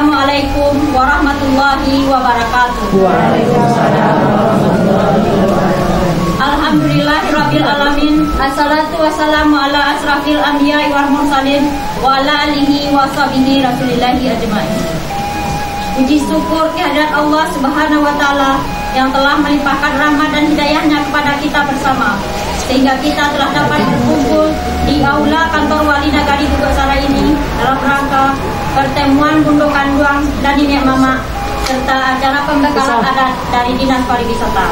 Assalamualaikum warahmatullahi wabarakatuh. Waalaikumsalam warahmatullahi wabarakatuh. Alhamdulillahirabbil alamin. Assalatu wassalamu ala asrafil anbiya'i wal mursalin wa ala alihi wa sahbihi rasulillahi ajmain. Puji syukur kehadirat Allah Subhanahu wa taala yang telah melimpahkan rahmat dan hidayahnya kepada kita bersama, sehingga kita telah dapat berkumpul di aula kantor Wali Nagari Bogosari ini dalam rangka pertemuan Gundukan Duang dan Nenek Mama serta acara pembekalan adat dari Dinas Pariwisata.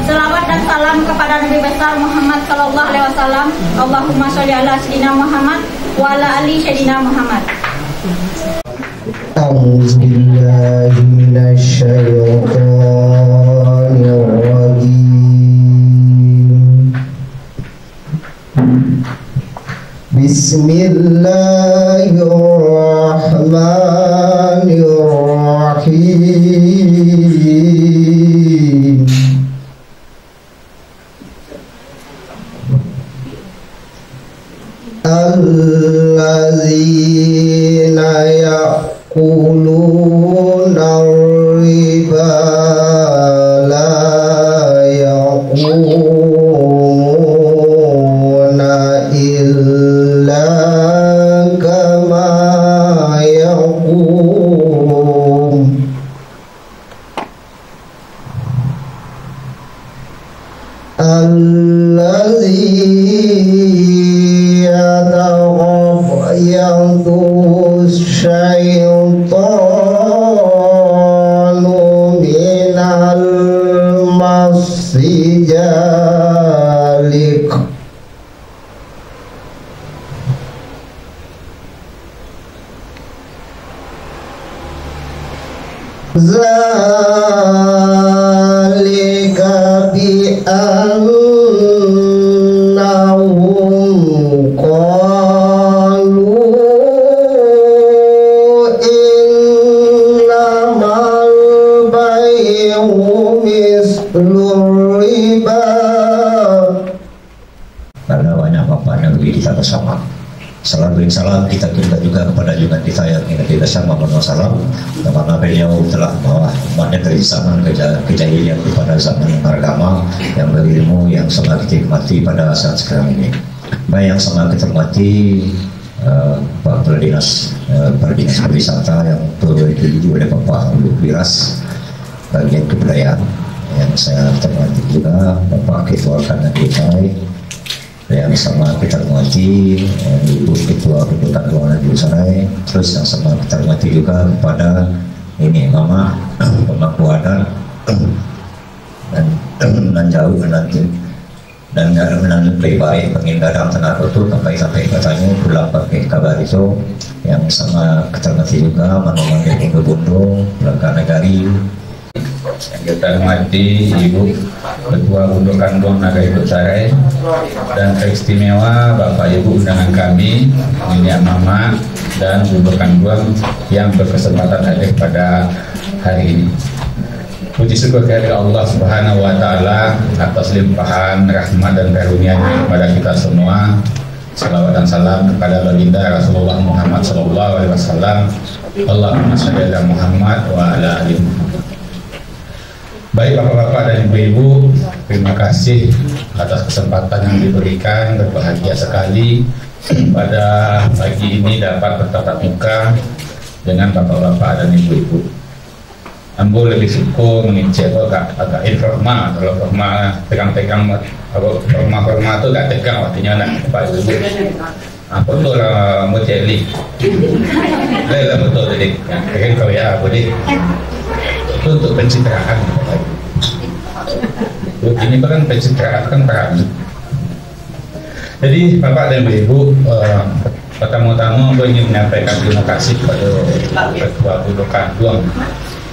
Selawat dan salam kepada Nabi besar Muhammad sallallahu alaihi wasallam. Allahumma sholli ala sayyidina Muhammad wa ala ali sayyidina Muhammad. A'udzubillahi minasyaitonir rajim. Bismillahirrahmanirrahim. Allazina ya'kuluna riba la yaqumuna illa kama yaqum yadhu syaitanu minal masjalik zalika bi annahum qalu innamal bay'u mislur riba. Karena banyak Bapak dan Ibu kita bersama, salam salam kita kirimkan juga kepada junjungan kita yang kita bersama salam, karena beliau telah membawa umatnya dari zaman kejayaan kepada zaman agama yang berilmu yang sangat kita hormati pada saat sekarang ini. Baik yang sangat kita hormati Pak Kepala Dinas Pariwisata yang tertuju oleh Bapak Wiras bagian kebudayaan, yang saya hormati juga Bapak Ketua Kanaditai yang sama kita hormati Ibu Ketua Gundukan Duang Bogosari, terus yang sama kita hormati juga kepada ini Mama pemangku adat dan jauh nanti dan lebih baik pengindaran tenaga itu sampai katanya pulang pakai kabar itu yang sama kita hormati juga Manoman Bundu-Bundu Belangka Nagari. Yang kita hormati Ibu Ketua Gundukan Duang Nagari Bogosari dan teristimewa Bapak Ibu undangan kami Nenek Mama dan Gundukan Duang yang berkesempatan hadir pada hari ini. Puji syukur kehadirat Allah Subhanahu wa taala atas limpahan rahmat dan karunia-Nya kepada kita semua. Salawat dan salam kepada baginda Rasulullah Muhammad sallallahu alaihi wasallam. Allahumma shalli ala Muhammad wa ala ali Muhammad. Baik Bapak-bapak dan Ibu-ibu, terima kasih atas kesempatan yang diberikan. Berbahagia sekali pada pagi ini dapat bertatap muka dengan Bapak-bapak dan Ibu-ibu. Ambo lebih syukur mengicip agak informal. Kalau formal tegang-tegang, kalau formal itu agak tegang artinya nak Pak Ibu. Apa tu lah muteli. Lelah betul tadi. Keren kau ya boleh. Itu untuk pencitraan. Ini kan pencitraan kan peran. Jadi Bapak dan Ibu, pertama-tama saya ingin menyampaikan terima kasih kepada Ketua Gundukan Duang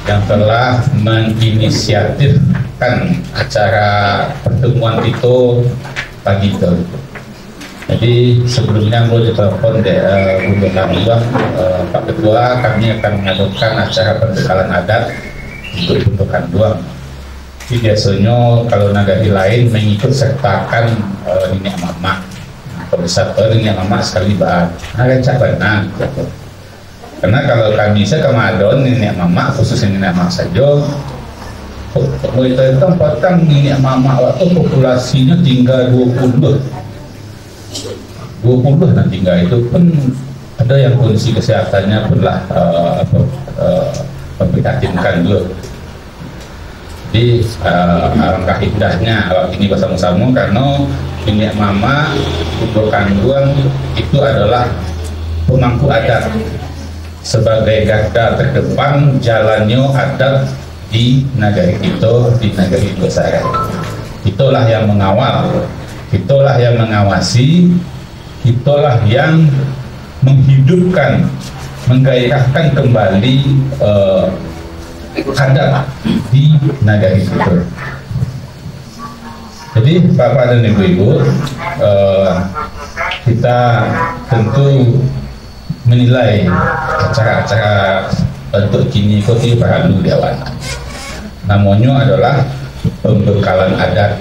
yang telah menginisiatifkan acara pertemuan itu pagi itu. Jadi sebelumnya saya ditelepon dari Gundukan Duang, Pak Ketua, kami akan mengadakan acara pembekalan adat untuk Gundukan Duang. Jadi biasanya kalau nagari lain mengikut sertakan Nenek Mama besar ini mama sekali bahan cak benar. Karena kalau kami sekemadon nenek mama khusus nenek mama saja tempatan nenek mama waktu populasinya tinggal 20 nah tinggal itu pun ada yang kondisi kesehatannya pernah memprihatinkan dulu. Jadi alangkah indahnya kalau ini bersama-sama karena nenek mama ibu kandung itu adalah pemangku adat sebagai garda terdepan jalannya adat di negeri kita, di negeri besar. Itulah yang mengawal, itulah yang mengawasi, itulah yang menghidupkan, menggairahkan kembali adat di negeri kita. Jadi Bapak dan Ibu-Ibu, kita tentu menilai acara-acara bentuk kini koti perlu diawal. Namanya adalah pembekalan adat.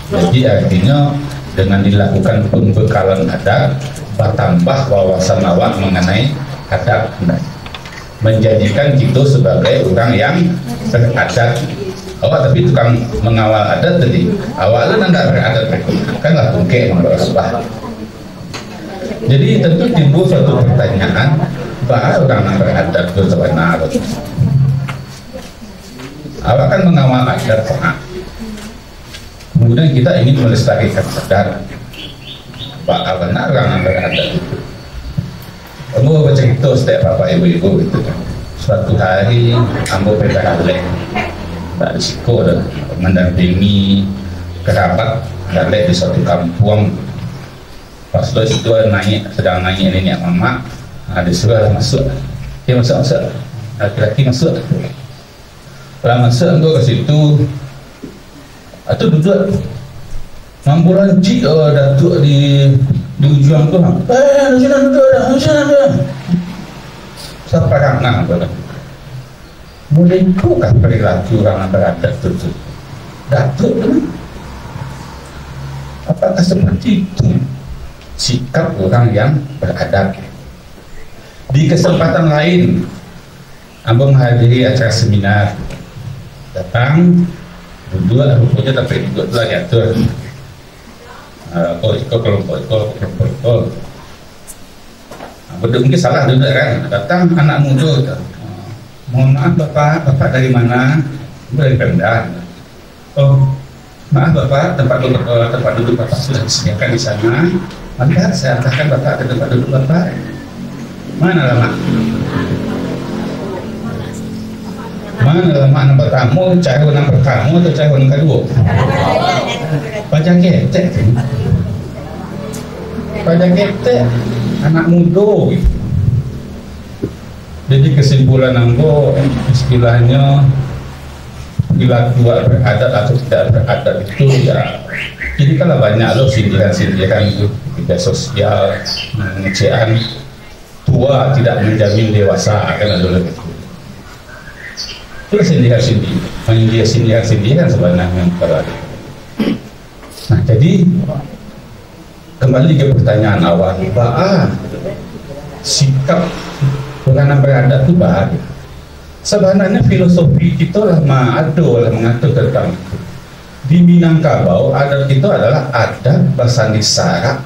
Jadi artinya dengan dilakukan pembekalan adat bertambah wawasan awak mengenai adat, menjadikan kita sebagai orang yang beradat. Awak tapi tukang mengawal adat tadi awalnya anda beradat kan lah bungke mengerasbah. Jadi tentu timbul suatu pertanyaan, bahwa orang beradat itu sebenarnya awak kan mengawal adat pernah. Kemudian kita ingin melestarikan adat, bahwa benar orang beradat itu. Kamu bercerita setiap bapak ibu-ibu itu. Suatu hari ambo PKL tak risiko dan mendampingi kerabat dalek di suatu kampung. Pas itu sedang naik nenek mama, ada suara masuk. Dia masuk, laki-laki masuk. Kalau masuk aku ke situ, atau duduk mampu lanci datuk di ujung tu. Duduk. Siapa orang mulai bukan perilaku orang beradat itu. Datuk tu, apakah seperti itu sikap orang yang beradat? Di kesempatan lain, abang menghadiri acara seminar, datang berdua rupanya tapi duduk lagi atur. Kelompok itu. Berdua mungkin salah duduk kan? Datang anak muda. Mohon maaf bapak dari mana? Dari Pemda. Oh, maaf bapak, tempat duduk bapak sudah disediakan di sana. Maka saya antarkan bapak ke tempat duduk bapak. Mana lama? Mana lama anak pertama, calon anak pertama atau calon kedua? Pajak ketek. Pajak ketek anak muda. Jadi kesimpulan ambo istilahnya bila tua beradat atau tidak beradat itu ya. Jadi kalau banyak loh sindiran-sindiran itu media sosial mengecewakan tua tidak menjamin dewasa kan ada lebih. Itu sindiran sebenarnya berada. Nah jadi kembali ke pertanyaan awal, bahwa sikap orang beradat itu bahagia. Sebenarnya filosofi kita lama ada mengatur tentang itu. Di Minangkabau adat itu adalah adat basandi syarak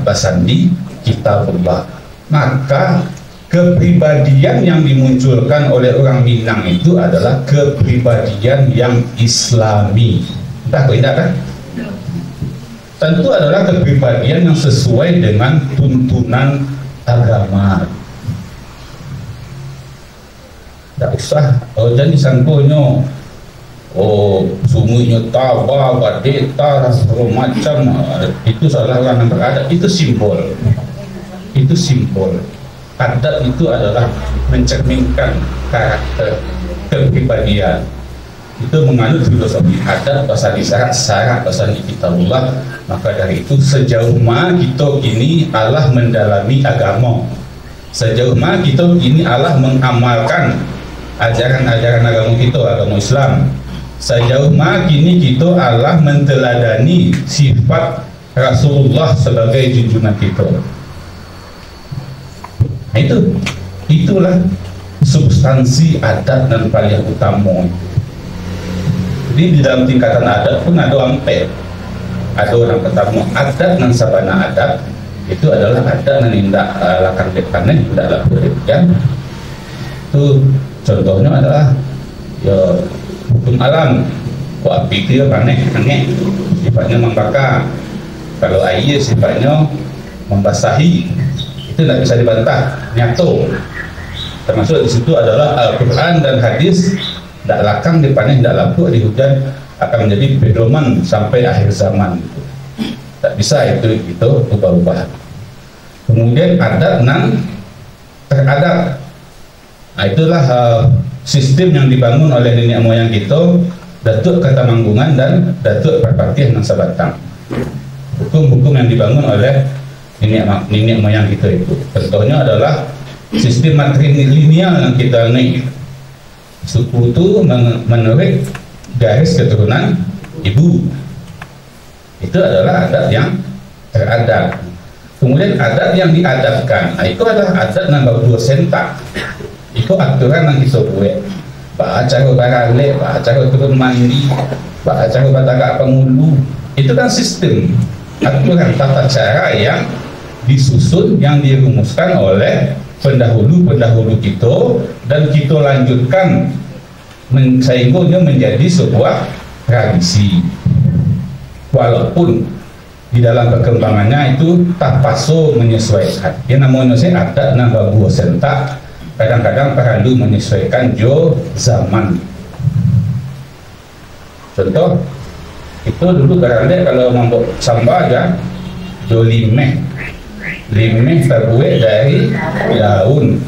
basandi kitabullah. Maka kepribadian yang dimunculkan oleh orang Minang itu adalah kepribadian yang islami. Tidak kan? Tentu adalah kepribadian yang sesuai dengan tuntunan agama. Tak usah jadi sangkonya sumunya tabah, badeta, macam itu salah orang beradat. Itu simbol. Adat itu adalah mencerminkan karakter kepribadian. Itu menganut filosofi adat basandi syarak basandi kitabullah. Maka dari itu sejauh mana kita kini Allah mendalami agama, sejauh mana kita kini Allah mengamalkan ajaran-ajaran agama kita, agama Islam, sejauh mana kini kita Allah menteladani sifat Rasulullah sebagai junjungan kita. Nah, itulah substansi adat dan paling utama. Jadi di dalam tingkatan adat pun ada ampel. Ada orang pertama adat dan sabana adat itu adalah adat dan indah lakan depannya tidak laku kan. Itu contohnya adalah ya, hukum alam. Kok api itu ya panek sifatnya membakar. Kalau air sifatnya membasahi, itu tidak bisa dibantah, nyatu. Termasuk di situ adalah Al-Quran dan hadis, tidak lakang dipanen, tidak laku di hujan akan menjadi pedoman sampai akhir zaman. Tak bisa itu ubah-ubah. Kemudian adat nan teradat. Nah, itulah sistem yang dibangun oleh nenek moyang kita, Datuk Katamanggungan dan Datuk Perpatian Nang Sabatang. Hukum-hukum yang dibangun oleh nenek moyang kita itu. Contohnya adalah sistem matrilineal yang kita naik. Suku itu menurut garis keturunan ibu. Itu adalah adat yang teradat. Kemudian adat yang diadatkan, itu adalah adat nambah 2 sentak. Itu aturan yang kita buat. Cara barale, cara turun mandi, cara batagak pengulu. Itu kan sistem aturan tata cara yang disusun, yang dirumuskan oleh pendahulu-pendahulu kita, dan kita lanjutkan sehingga menjadi sebuah tradisi. Walaupun di dalam perkembangannya itu tak paso menyesuaikan. Yang namanya adat nambah 2 sentak, kadang-kadang perlu menyesuaikan zaman. Contoh itu dulu barangnya kalau membuat sambal ya limeh terbuat dari daun.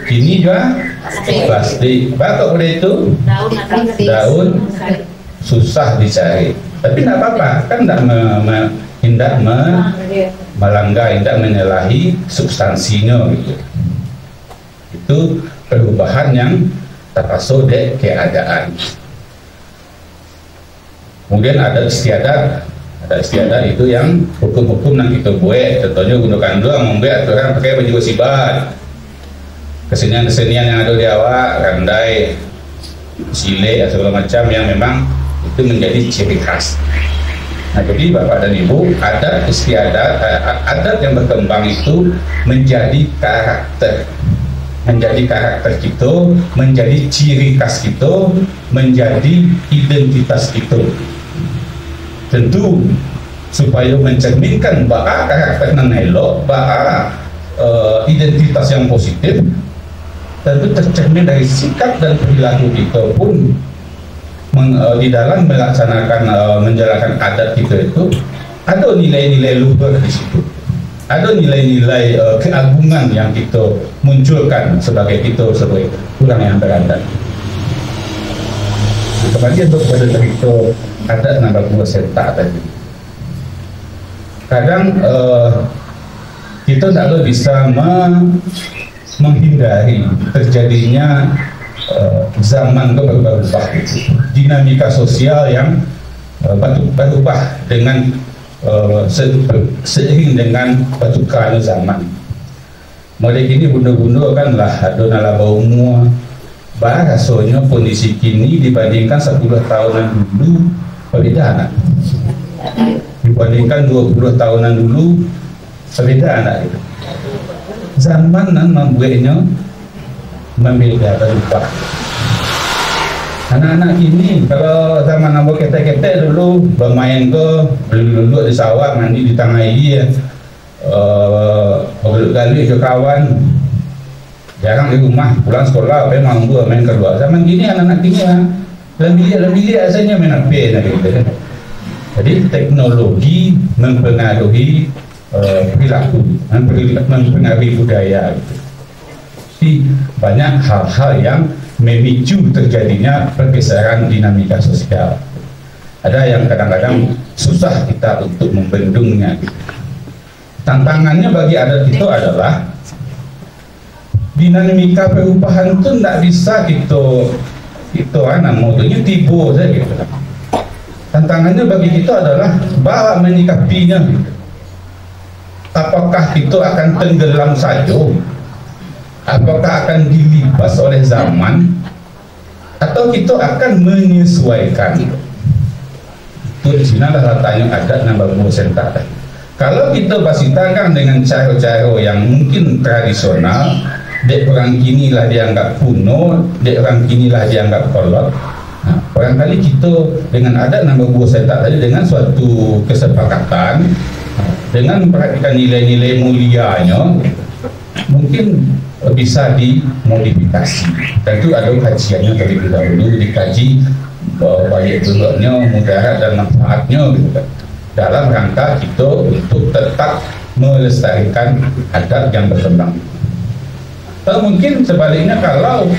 Kini juga plastik. Bakal boleh itu daun susah dicari. Tapi tidak apa-apa, kan tidak melanggar, tidak menyalahi substansinya gitu. Itu perubahan yang terpasuk dari keadaan. Kemudian ada istiadat. Ada istiadat itu yang hukum-hukum yang kita buat. Contohnya gunakan doang membuat aturan pakai baju gosiban. Kesenian-kesenian yang ada di awak, randai, sile, segala macam yang memang itu menjadi ciri khas. Nah, jadi Bapak dan Ibu, adat istiadat, adat yang berkembang itu menjadi karakter. Menjadi karakter kita, menjadi ciri khas kita, menjadi identitas kita. Tentu supaya mencerminkan bahwa karakter yang elok, bahwa identitas yang positif, tentu tercermin dari sikap dan perilaku kita pun di dalam melaksanakan menjalankan adat kita itu ada nilai-nilai luhur di situ. Ada nilai-nilai keagungan yang kita munculkan sebagai orang yang beradat. Kembali untuk pada cerita adat nambah 2 sentak tadi. Kadang kita tidak bisa menghindari terjadinya zaman itu berubah, dinamika sosial yang berubah dengan seiring dengan pertukaran zaman. Mulai kini bunda-bunda kan lah ada nalaba umur, rasanya kondisi kini dibandingkan 10 tahunan dulu berbeda anak. Dibandingkan 20 tahunan dulu berbeda anak itu. Zaman nan membuatnya membeda, berubah. Anak-anak ini kalau zaman nambah ketek-ketek dulu bermain ke duduk di sawah, mandi di tengah iya, gali ke kawan, jarang di rumah, pulang sekolah memang gua main keluar. Zaman gini anak-anak gini lebih asalnya main apa gitu kan. Jadi teknologi mempengaruhi perilaku, mempengaruhi budaya gitu. Jadi banyak hal-hal yang memicu terjadinya pergeseran dinamika sosial. Ada yang kadang-kadang susah kita untuk membendungnya. Tantangannya bagi adat itu adalah dinamika perubahan itu tidak bisa kita motonya tiba saja gitu. Tantangannya bagi kita adalah bagaimana menyikapinya. Apakah kita akan tenggelam saja? Apakah akan dilibas oleh zaman? Atau kita akan menyesuaikan? Itu di sini adalah letaknya adat dan bambu sentak. Kalau kita basitakan dengan cara-cara yang mungkin tradisional, dek orang kinilah dianggap kuno, dek orang kinilah dianggap kolot. Nah, barangkali kita dengan adat dan bambu sentak tadi dengan suatu kesepakatan, dengan memperhatikan nilai-nilai mulianya, mungkin bisa dimodifikasi. Tentu ada kajiannya terlebih dahulu, dikaji baik bentuknya, mudarat dan manfaatnya gitu kan, dalam rangka kita untuk tetap melestarikan adat yang berkembang. Atau mungkin sebaliknya, kalau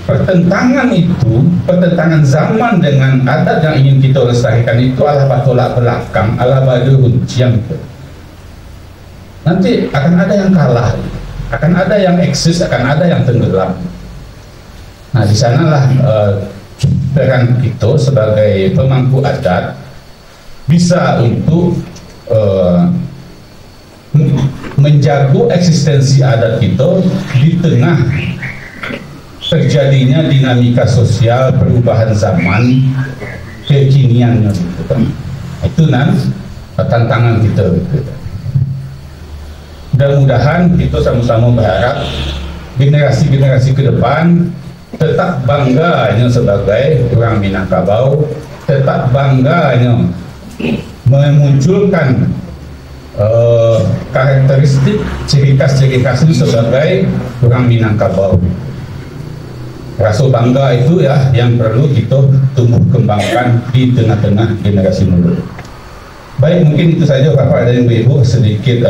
pertentangan itu, pertentangan zaman dengan adat yang ingin kita lestarikan itu ala tolak belakang, ala badu huncian gitu, nanti akan ada yang kalah, akan ada yang eksis, akan ada yang tenggelam. Nah, di sanalah peran kita sebagai pemangku adat bisa untuk menjaga eksistensi adat kita di tengah terjadinya dinamika sosial, perubahan zaman, kekiniannya gitu. Itu tantangan kita gitu. Mudah-mudahan kita sama-sama berharap generasi-generasi ke depan tetap bangganya sebagai orang Minangkabau, tetap bangganya memunculkan karakteristik ciri khas itu sebagai orang Minangkabau. Rasa bangga itu ya yang perlu kita tumbuh kembangkan di tengah-tengah generasi muda. Baik, mungkin itu saja Bapak dan Ibu, sedikit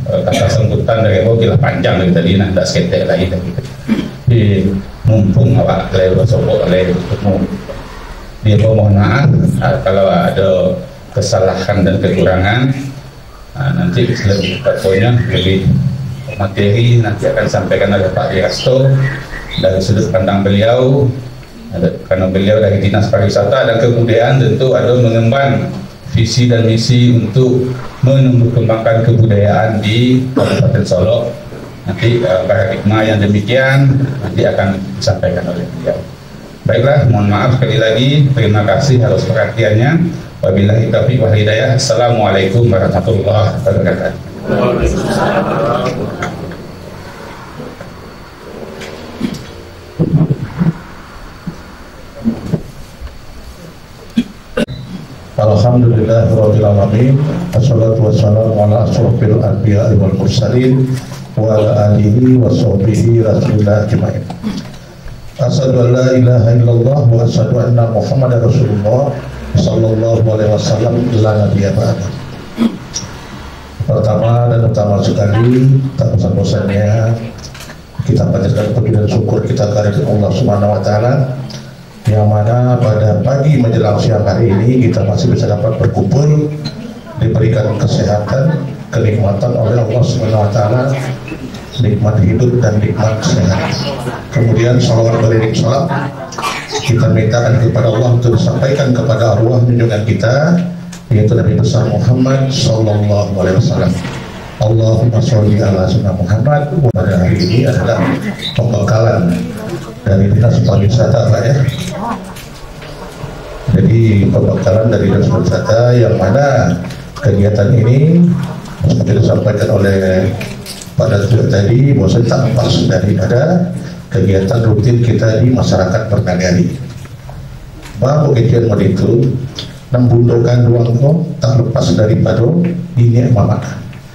kata sambutan dari Ibu, kira panjang dari tadi, nak tak seketek lagi tadi. Di mumpung awak lewat sopok lewat ketemu dia, mohon maaf kalau ada kesalahan dan kekurangan. Nanti lebih tepatnya lebih materi nanti akan disampaikan oleh Pak Dirasto dari sudut pandang beliau, karena beliau dari Dinas Pariwisata dan Kebudayaan tentu ada mengemban visi dan misi untuk menumbuh kembangkan kebudayaan di Kabupaten Solok. Nanti paradigma yang demikian nanti akan disampaikan oleh beliau. Baiklah, mohon maaf sekali lagi, terima kasih atas perhatiannya. Wabillahi taufiq wal hidayah. Assalamualaikum warahmatullahi wabarakatuh. Alhamdulillahirabbil alamin. Wassalatu wassalamu ala asyrofil anbiya'i wal mursalin wa ala alihi wa sahbihi rasulillah ajmain. Asyhadu an la ilaha illallah wa asyhadu anna Muhammadar Rasulullah sallallahu alaihi wasallam la nabiyya ba'da. Pertama dan utama sekali, tak bosan-bosannya kita panjatkan puji dan syukur kita kepada Allah Subhanahu wa taala, yang mana pada pagi menjelang siang hari ini kita masih bisa dapat berkumpul, diberikan kesehatan, kenikmatan oleh Allah Subhanahu wa taala, nikmat hidup dan nikmat sehat. Kemudian salawat beriring salam kita mintakan kepada Allah untuk disampaikan kepada arwah junjungan kita, yaitu Nabi besar Muhammad sallallahu alaihi wasallam. Allahumma sholli ala sayyidina Muhammad. Pada hari ini adalah pembekalan dari Dinas Pariwisata, Pak ya. Jadi pembekalan dari Dinas Pariwisata yang mana kegiatan ini seperti disampaikan oleh pada tadi, bahwa tak lepas daripada kegiatan rutin kita di masyarakat bernagari. Bahwa kegiatan itu membundokan ruang itu tak lepas daripada ini mama.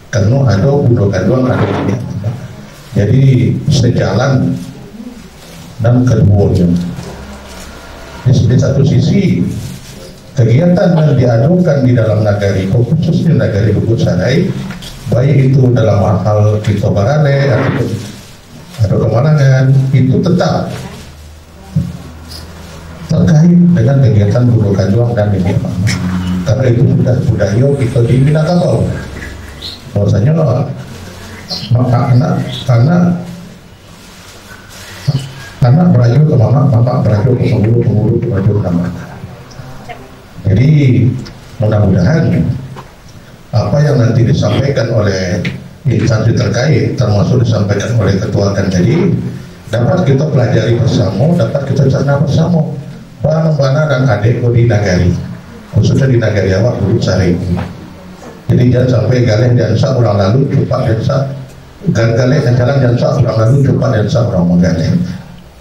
Karena ada bundokan ruang, ada ini. Jadi sejalan dan keduanya. Di satu sisi kegiatan yang diadukan di dalam nagari, khususnya nagari Lubuk Sarai, baik itu dalam hal kita barale ataupun ada kemalangan, itu tetap terkait dengan kegiatan bundokan ruang dan ini, karena itu sudah budaya kita di Minangkabau. Bahwasanya anak berajuk ke mama, bapak berajuk ke pengulu, pengulu berajuk ke mama. Jadi mudah-mudahan apa yang nanti disampaikan oleh instansi terkait, termasuk disampaikan oleh ketua kan tadi, dapat kita pelajari bersama, dapat kita cerna bersama, bana dan adik di nagari, khususnya di nagari awak dulu sehari ini. Jadi jangan sampai galeh dan sak orang lalu cepat dan sak galeh dan jalan dan sak orang lalu cepat dan sak orang menggaleh,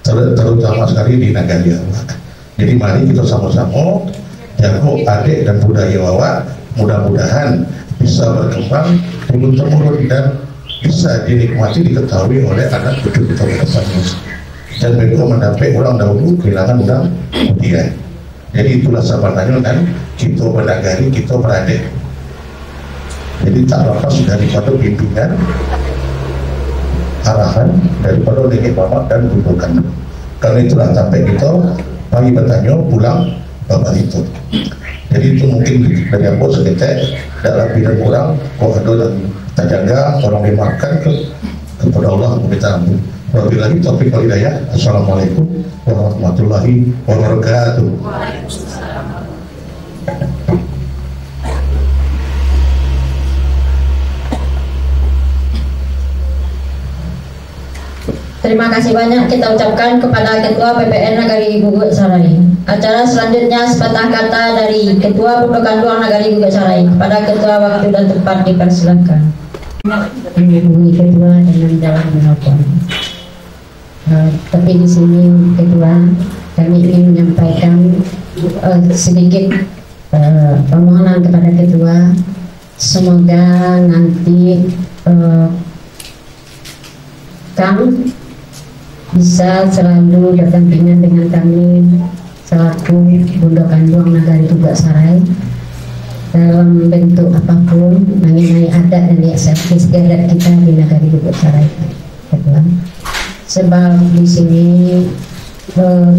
terutama sekali di nagari awak. Jadi mari kita sama-sama jaga adik dan budaya awak, mudah-mudahan bisa berkembang turun-temurun dan bisa dinikmati, diketahui oleh anak cucu kita ke depannya. Dan mereka mendapat orang dahulu kehilangan orang kemudian. Jadi itulah sebenarnya kan kita bernagari, kita beradik. Jadi tak lepas daripada pimpinan, arahan daripada nenek mama dan budukan. Karena itulah sampai kita pagi bertanya pulang bapak itu. Jadi itu mungkin dari aku seketek dalam bidang kurang kok ada dan terjaga orang dimakan kepada Allah meminta ampun. Wabillahi taufiq wal hidayah. Assalamualaikum warahmatullahi wabarakatuh. Terima kasih banyak kita ucapkan kepada Ketua PPN Nagari Guguk Sarai. Acara selanjutnya sepatah kata dari Ketua Budokan Duang Nagari Guguk Sarai. Pada Ketua waktu dan tempat dipersilakan. Menghubungi Ketua dengan jalan menelpon. Tapi di sini Ketua, kami ingin menyampaikan sedikit permohonan kepada Ketua. Semoga nanti kami bisa selalu berdampingan dengan kami selaku Budokan Duang Nagari Guguk Sarai dalam bentuk apapun mengenai adat dan istiadat kita di Nagari Guguk Sarai. Sebab di sini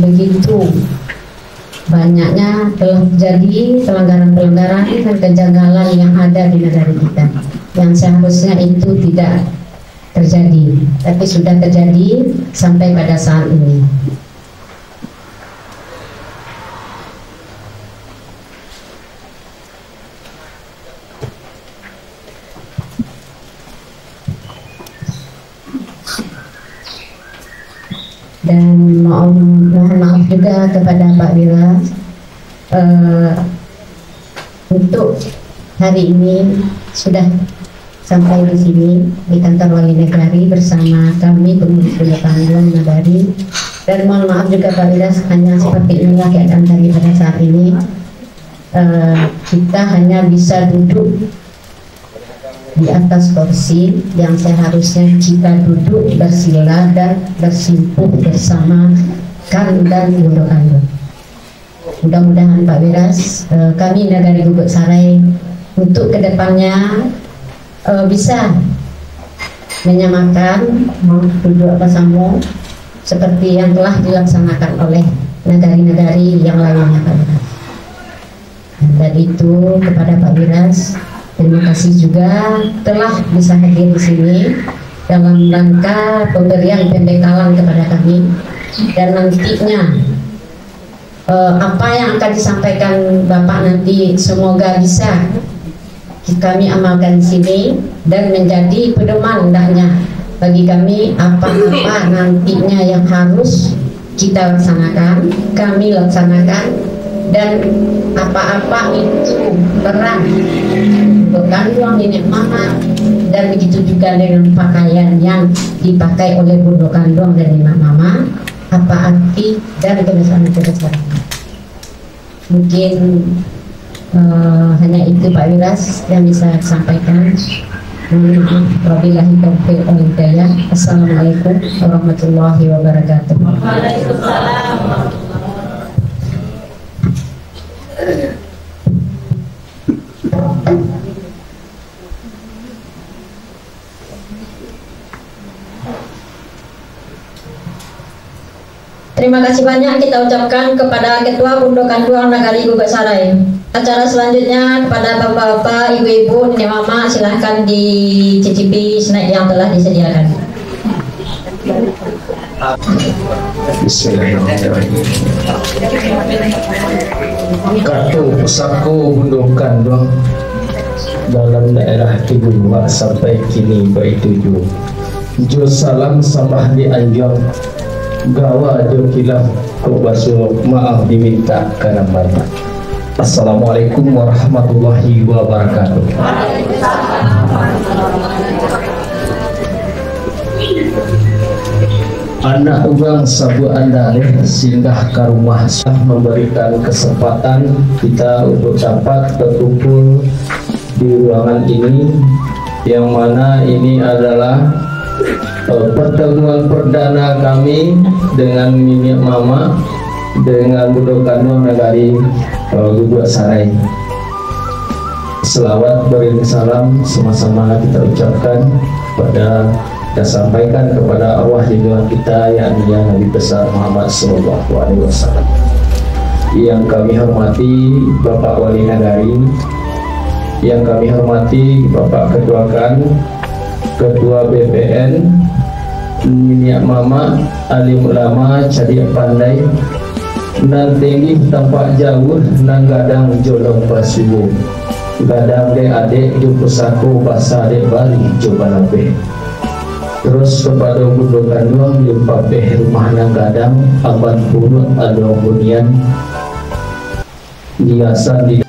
begitu banyaknya telah terjadi pelanggaran-pelanggaran dan kejanggalan yang ada di negara kita yang seharusnya itu tidak terjadi, tapi sudah terjadi sampai pada saat ini. Dan mohon maaf juga kepada Pak Wira untuk hari ini sudah sampai di sini di kantor Wali Negari bersama kami pengurus Budokan Duang Nagari. Dan mohon maaf juga Pak Wira, hanya seperti inilah keadaan kami pada saat ini. Kita hanya bisa duduk di atas kursi yang seharusnya kita duduk bersila dan bersimpuh bersama kan dan Budokan Duang. Mudah-mudahan Pak Wiras, kami Nagari Guguk Sarai untuk kedepannya bisa menyamakan duduk bersama seperti yang telah dilaksanakan oleh negari-negari yang lainnya Pak Wiras. Dan itu kepada Pak Wiras, terima kasih juga telah bisa hadir di sini dalam rangka pemberian pembekalan kepada kami, dan nantinya apa yang akan disampaikan Bapak nanti semoga bisa kami amalkan di sini dan menjadi pedoman hendaknya bagi kami apa-apa nantinya yang harus kita laksanakan, kami laksanakan, dan apa-apa itu peran Budokan Duang nenek mama, dan begitu juga dengan pakaian yang dipakai oleh Budokan Duang dan nenek mama, apa arti dan kebesaran-kebesaran. Mungkin hanya itu Pak Wiras yang bisa sampaikan. Mohon maaf, wabillahi taufiq wal hidayah. Assalamualaikum warahmatullahi wabarakatuh. Waalaikumsalam. Terima kasih banyak kita ucapkan kepada Ketua Budokan Duang Nagari Guguk Sarai. Acara selanjutnya kepada bapak-bapak, ibu-ibu, nenek mama, silahkan dicicipi snack yang telah disediakan. Bismillahirrahmanirrahim. Kartu pusako bundukan dong dalam daerah Kidul sampai kini baik tujuh. Jo salam sambah di anjong gawa jo kilaf ko baso maaf diminta karena banyak. Assalamualaikum warahmatullahi wabarakatuh. Anak uang sabu anda singgah ke rumah memberikan kesempatan kita untuk dapat berkumpul di ruangan ini, yang mana ini adalah pertemuan perdana kami dengan Minyak Mama dengan Budokano Nagari Guguk Sarai. Selawat beriring salam sama-sama kita ucapkan pada dan sampaikan kepada arwah junjungan kita yakni Nabi besar Muhammad SAW. Yang kami hormati Bapak Wali Nagari, yang kami hormati Bapak Ketua KAN, Ketua BPN, Minyak Mama, alim ulama, cerdik pandai, nan tinggi tampak jauh, nan gadang jolong pasubu, gadang de adik jumpa saku bahasa adik Bali coba lebih. Terus kepada Budokan Duang jumpa beh rumah nang gadang abad punut ada hunian biasa di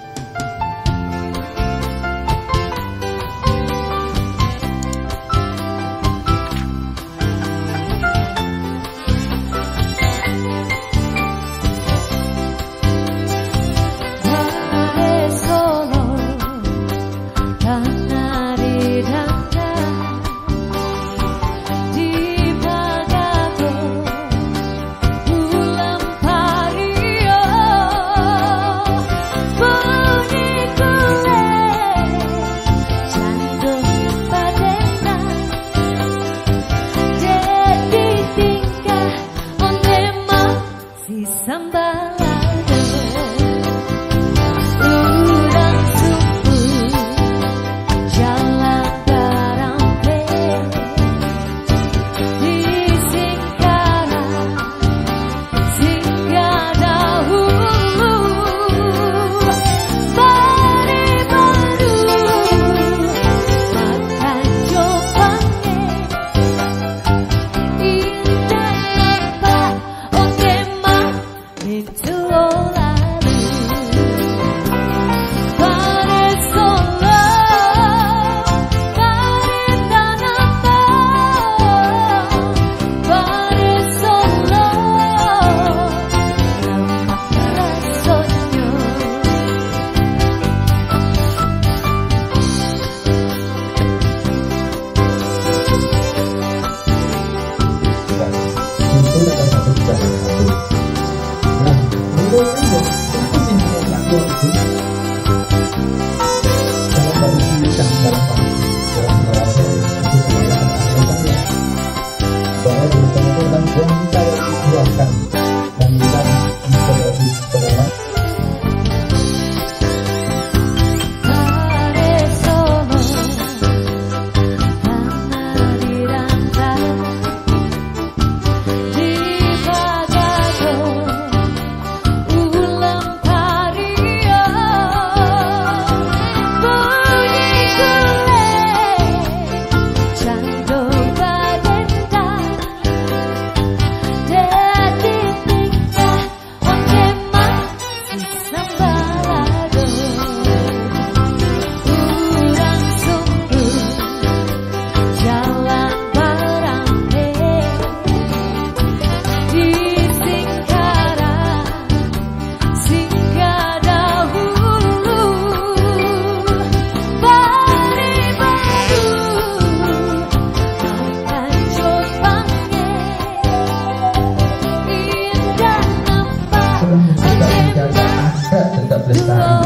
tetap lestari.